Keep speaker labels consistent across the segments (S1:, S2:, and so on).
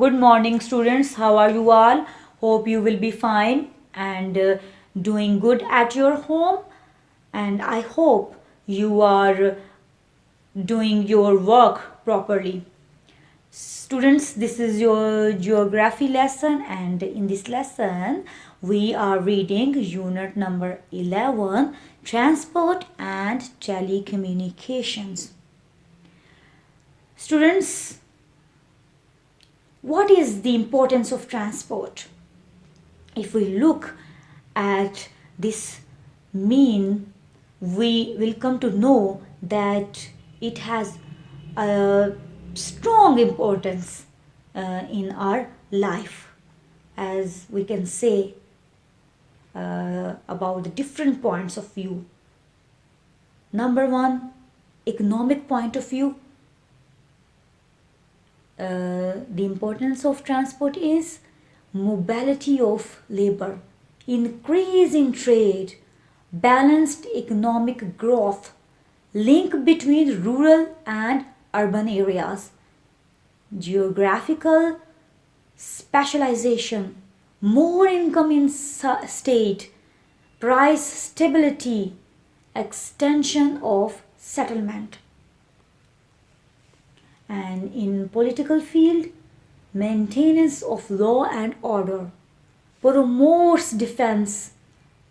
S1: Good morning, students. How are you all? Hope you will be fine and doing good at your home. And I hope you are doing your work properly. Students, this is your geography lesson, and in this lesson, we are reading unit number 11, Transport and Telecommunications. Students, what is the importance of transport? If we look at this mean, we will come to know that it has a strong importance in our life, as we can say about the different points of view. Number one, economic point of view. The importance of transport is mobility of labor, increase in trade, balanced economic growth, link between rural and urban areas, geographical specialization, more income in state, price stability, extension of settlement. And in political field, maintenance of law and order, promotes defense,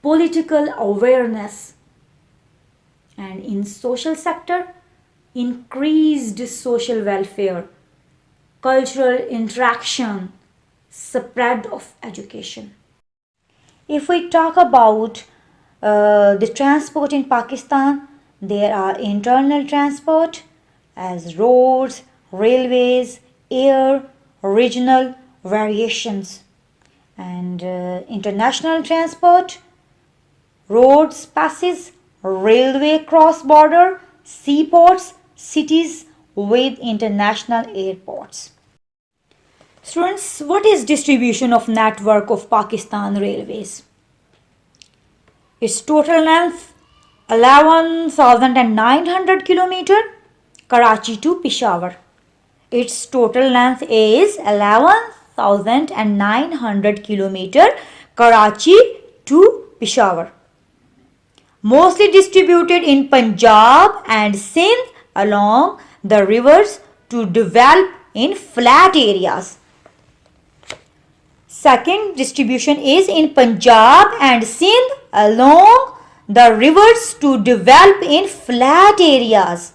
S1: political awareness. And in social sector, increased social welfare, cultural interaction, spread of education. If we talk about the transport in Pakistan, there are internal transport as roads, railways, air, regional variations, and international transport, roads, passes, railway cross border, seaports, cities with international airports. Students, what is distribution of network of Pakistan Railways? Its total length 11,900 km, Karachi to Peshawar. Its total length is 11,900 km, Karachi to Peshawar. Mostly distributed in Punjab and Sindh along the rivers to develop in flat areas. Second distribution is in Punjab and Sindh along the rivers to develop in flat areas.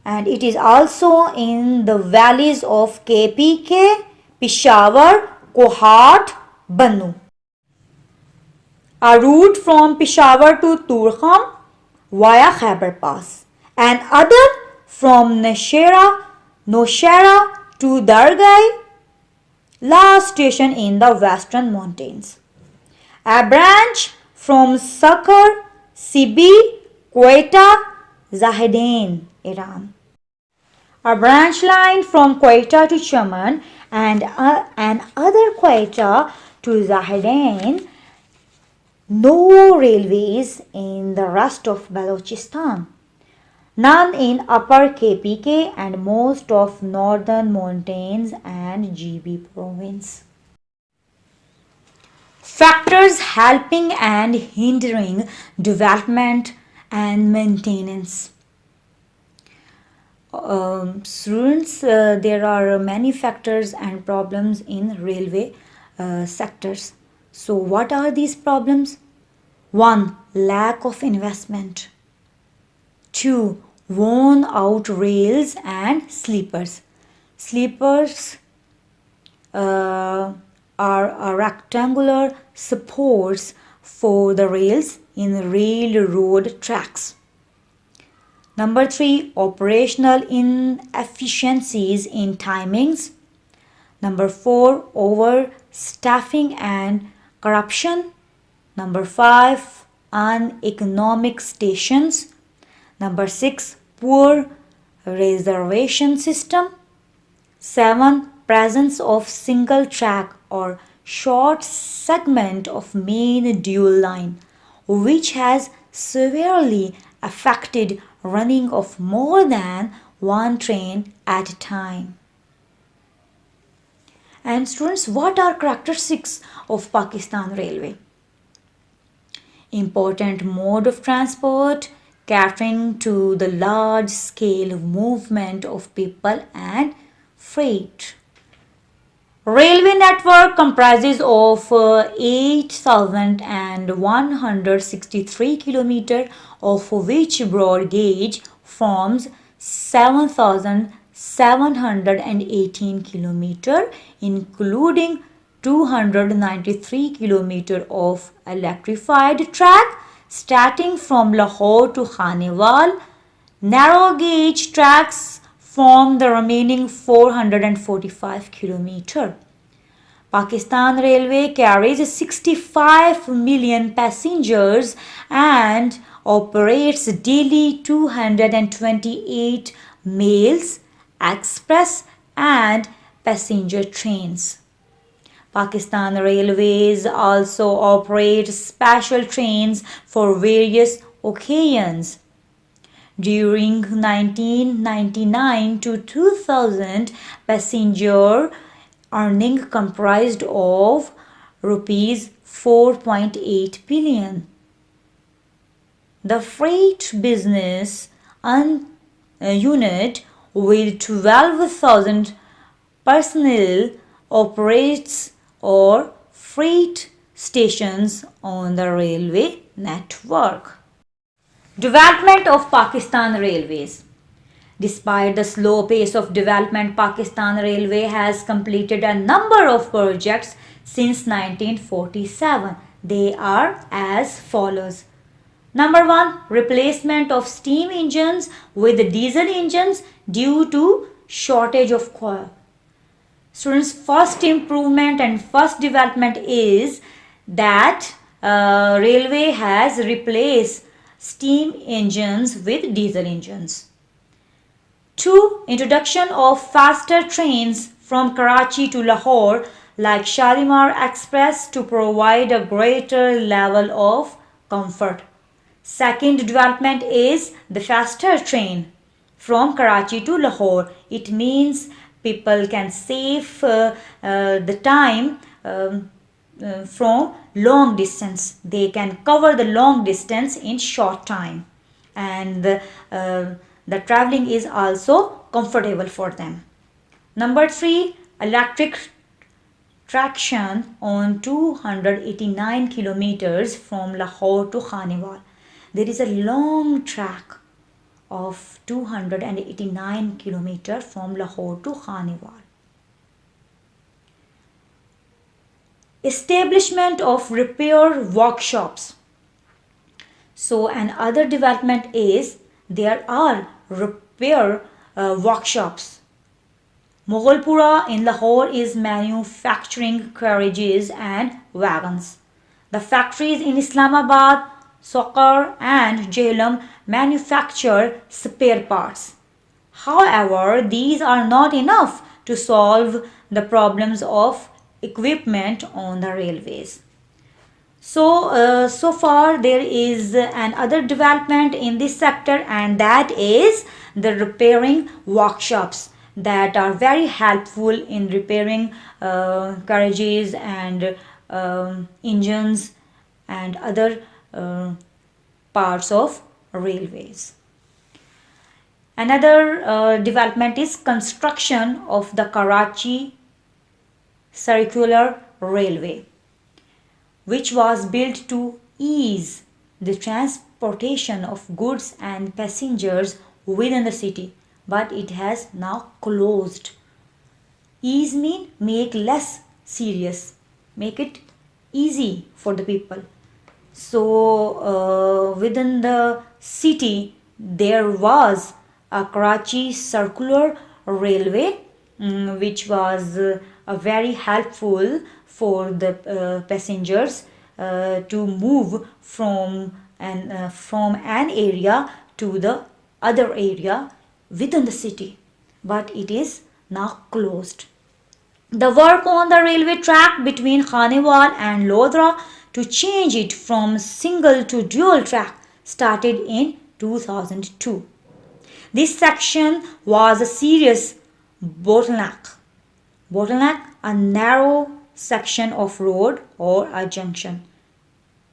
S1: And it is also in the valleys of KPK, Peshawar, Kohat, Bannu. A route from Peshawar to Turkham via Khyber Pass, and other from Nowshera to Dargai, last station in the Western Mountains. A branch from Saqqar, Sibi, Quetta, Zahedin, Iran. A branch line from Quetta to Chaman and other Quetta to Zahedin. No railways in the rest of Balochistan. None in upper KPK and most of northern mountains and GB province. Factors helping and hindering development and maintenance. Students, there are many factors and problems in railway sectors. So what are these problems? 1. Lack of investment. 2. Worn out rails and sleepers. Sleepers are rectangular supports for the rails in railroad tracks. Number 3. Operational inefficiencies in timings. Number 4. Overstaffing and corruption. Number 5. Uneconomic stations. Number 6. Poor reservation system. 7. Presence of single track or short segment of main dual line, which has severely affected running of more than one train at a time. And students, what are characteristics of Pakistan Railway? Important mode of transport, catering to the large scale movement of people and freight. Railway network comprises of 8,163 km, of which broad gauge forms 7,718 km, including 293 km of electrified track starting from Lahore to Khanewal. Narrow gauge tracks form the remaining 445 km. Pakistan Railway carries 65 million passengers and operates daily 228 mails, express and passenger trains. Pakistan Railways also operate special trains for various occasions. During 1999 to 2000, passenger earning comprised of rupees 4.8 billion. The freight business unit with 12,000 personnel operates or freight stations on the railway network. Development of Pakistan Railways. Despite the slow pace of development, Pakistan Railway has completed a number of projects since 1947. They are as follows. Number 1, replacement of steam engines with diesel engines due to shortage of coal. Students, first improvement and first development is that railway has replaced steam engines with diesel engines. 2. Introduction of faster trains from Karachi to Lahore like Shalimar Express to provide a greater level of comfort. Second development is the faster train from Karachi to Lahore. It means people can save the time from long distance. They can cover the long distance in short time, and the traveling is also comfortable for them. Number 3, electric traction on 289 kilometers from Lahore to Khanewal. There is a long track of 289 kilometers from Lahore to Khanewal. Establishment of repair workshops. So another development is there are repair workshops. Moghalpura in Lahore is manufacturing carriages and wagons. The factories in Islamabad, Sokar and Jhelum manufacture spare parts. However, these are not enough to solve the problems of equipment on the railways. So far there is another development in this sector, and that is the repairing workshops that are very helpful in repairing carriages and engines and other parts of railways. Another development is construction of the Karachi Circular Railway, which was built to ease the transportation of goods and passengers within the city, but it has now closed. Ease mean make less serious, make it easy for the people. So within the city there was a Karachi Circular Railway, which was very helpful for the passengers to move from an area to the other area within the city, but it is now closed. The work on the railway track between Khanewal and Lodra to change it from single to dual track started in 2002. This section was a serious bottleneck Bottleneck, a narrow section of road or a junction.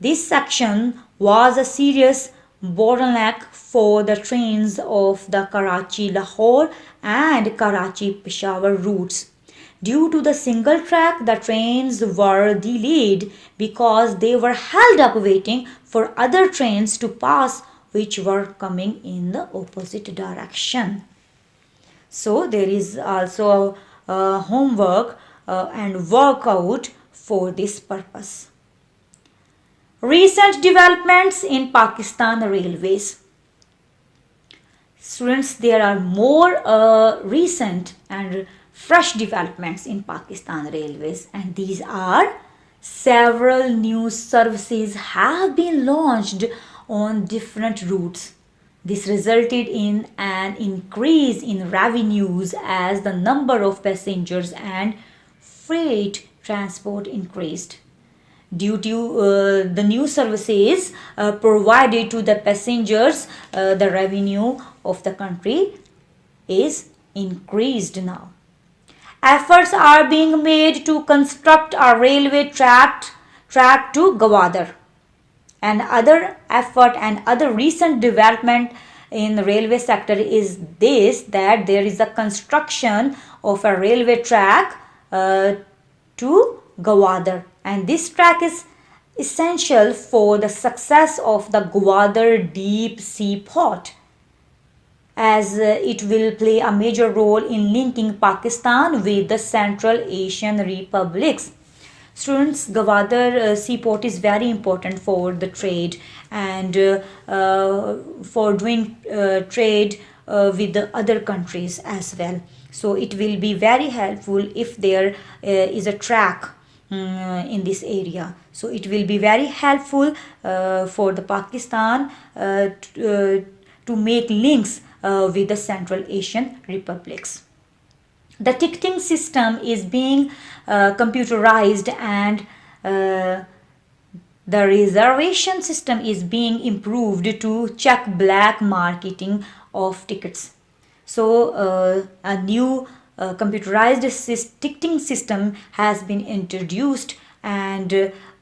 S1: This section was a serious bottleneck for the trains of the Karachi-Lahore and Karachi-Peshawar routes. Due to the single track, the trains were delayed because they were held up waiting for other trains to pass which were coming in the opposite direction. So there is also homework and workout for this purpose. Recent developments in Pakistan Railways. Students, there are more recent and fresh developments in Pakistan Railways, and these are several new services have been launched on different routes. This resulted in an increase in revenues as the number of passengers and freight transport increased. Due to the new services provided to the passengers, the revenue of the country is increased now. Efforts are being made to construct a railway track to Gwadar. And other effort and other recent development in the railway sector is this, that there is a construction of a railway track to Gwadar, and this track is essential for the success of the Gwadar deep sea port, as it will play a major role in linking Pakistan with the Central Asian republics. Students, Gwadar seaport is very important for the trade and for doing trade with the other countries as well. So it will be very helpful if there is a track in this area. So it will be very helpful for the Pakistan to make links with the Central Asian republics. The ticketing system is being computerized, and the reservation system is being improved to check black marketing of tickets. So a new computerized ticketing system has been introduced, and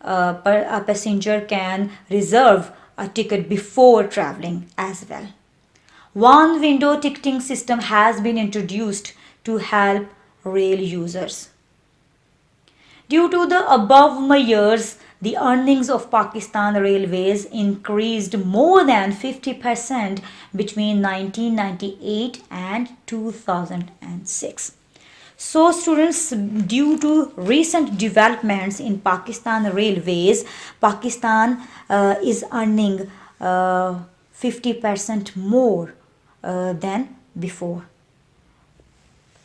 S1: a passenger can reserve a ticket before traveling as well. One window ticketing system has been introduced to help rail users. Due to the above measures, the earnings of Pakistan Railways increased more than 50% between 1998 and 2006. So students, due to recent developments in Pakistan Railways, Pakistan is earning 50% more than before.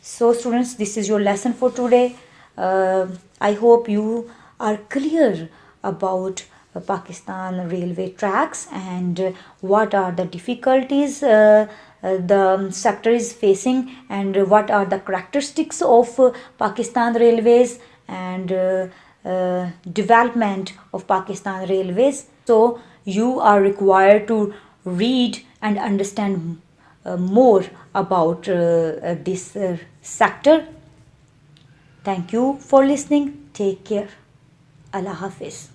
S1: So students, this is your lesson for today. I hope you are clear about Pakistan railway tracks and what are the difficulties the sector is facing, and what are the characteristics of Pakistan railways and development of Pakistan railways. So you are required to read and understand more about this sector. Thank you for listening. Take care. Allah Hafiz.